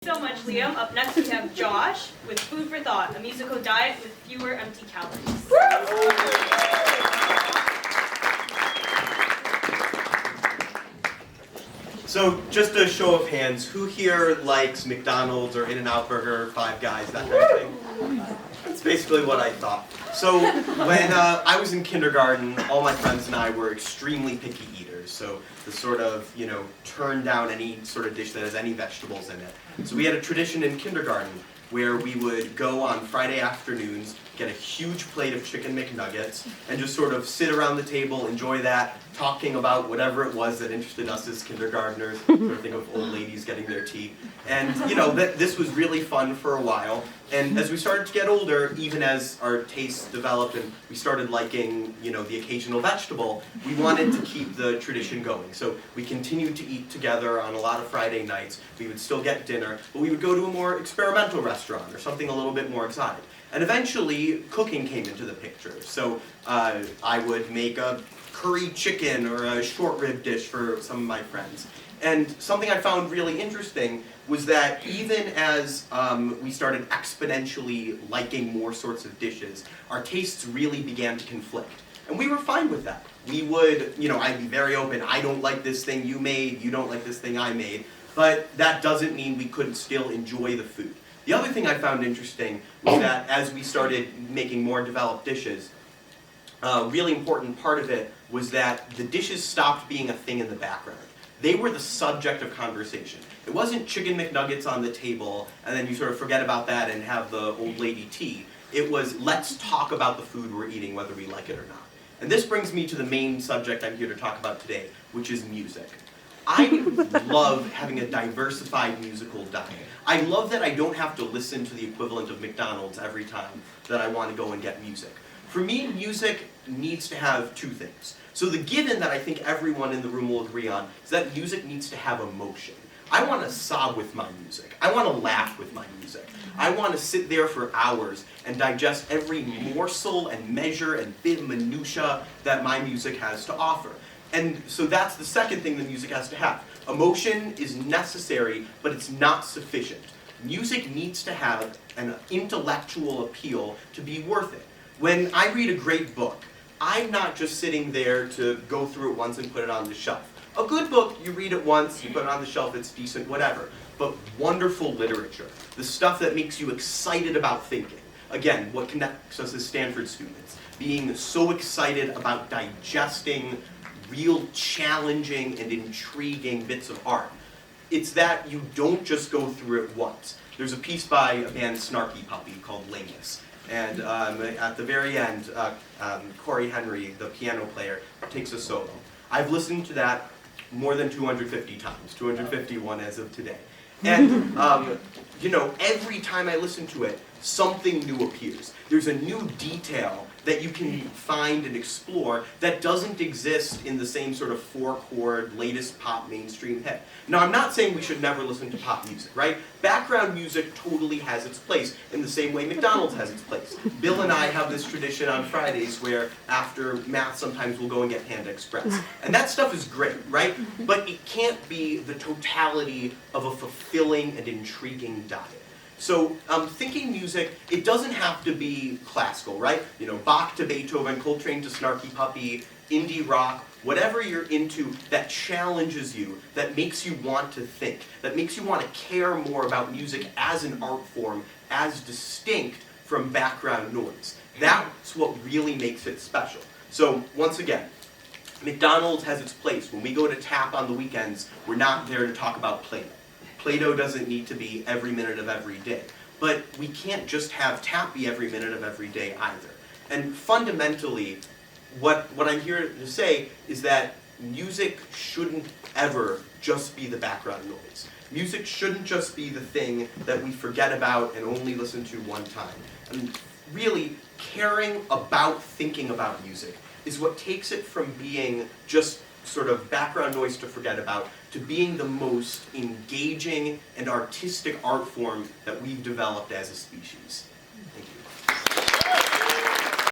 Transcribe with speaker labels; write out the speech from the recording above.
Speaker 1: So much, Liam. Up next we have Josh with Food for Thought, a musical diet with fewer empty calories.
Speaker 2: So just a show of hands, who here likes McDonald's or In-N-Out Burger, Five Guys, that kind of thing? That's basically what I thought. So when I was in kindergarten, all my friends and I were extremely picky eaters. So the sort of, turn down any sort of dish that has any vegetables in it. So we had a tradition in kindergarten where we would go on Friday afternoons, get a huge plate of chicken McNuggets, and just sort of sit around the table, enjoy that, talking about whatever it was that interested us as kindergartners, sort of think of old ladies getting their tea. And, this was really fun for a while. And as we started to get older, even as our tastes developed and we started liking, the occasional vegetable, we wanted to keep the tradition going. So we continued to eat together on a lot of Friday nights. We would still get dinner, but we would go to a more experimental restaurant or something a little bit more exotic. And eventually, cooking came into the picture. So I would make a curry chicken or a short rib dish for some of my friends. And something I found really interesting was that even as we started exponentially liking more sorts of dishes, our tastes really began to conflict. And we were fine with that. We would, I'd be very open, I don't like this thing you made, you don't like this thing I made, but that doesn't mean we couldn't still enjoy the food. The other thing I found interesting was that as we started making more developed dishes, a really important part of it was that the dishes stopped being a thing in the background. They were the subject of conversation. It wasn't chicken McNuggets on the table, and then you sort of forget about that and have the old lady tea. It was, let's talk about the food we're eating, whether we like it or not. And this brings me to the main subject I'm here to talk about today, which is music. I love having a diversified musical diet. I love that I don't have to listen to the equivalent of McDonald's every time that I want to go and get music. For me, music needs to have two things. So the given that I think everyone in the room will agree on is that music needs to have emotion. I want to sob with my music. I want to laugh with my music. I want to sit there for hours and digest every morsel and measure and bit minutia that my music has to offer. And so that's the second thing the music has to have. Emotion is necessary, but it's not sufficient. Music needs to have an intellectual appeal to be worth it. When I read a great book, I'm not just sitting there to go through it once and put it on the shelf. A good book, you read it once, you put it on the shelf, it's decent, whatever. But wonderful literature, the stuff that makes you excited about thinking. Again, what connects us as Stanford students, being so excited about digesting real challenging and intriguing bits of art. It's that you don't just go through it once. There's a piece by a band Snarky Puppy called Lameness. And at the very end, Corey Henry, the piano player, takes a solo. I've listened to that more than 250 times, 251 as of today. And, every time I listen to it, something new appears. There's a new detail that you can find and explore that doesn't exist in the same sort of four-chord, latest pop mainstream hit. Now, I'm not saying we should never listen to pop music, right? Background music totally has its place in the same way McDonald's has its place. Bill and I have this tradition on Fridays where after math sometimes we'll go and get Panda Express. And that stuff is great, right? But it can't be the totality of a fulfilling and intriguing diet. So thinking music, it doesn't have to be classical, right? Bach to Beethoven, Coltrane to Snarky Puppy, indie rock, whatever you're into that challenges you, that makes you want to think, that makes you want to care more about music as an art form, as distinct from background noise. That's what really makes it special. So once again, McDonald's has its place. When we go to Tap on the weekends, we're not there to talk about Play-Doh. Play-Doh doesn't need to be every minute of every day. But we can't just have Tap be every minute of every day either. And fundamentally, what I'm here to say is that music shouldn't ever just be the background noise. Music shouldn't just be the thing that we forget about and only listen to one time. And really, caring about thinking about music is what takes it from being just sort of background noise to forget about, to being the most engaging and artistic art form that we've developed as a species.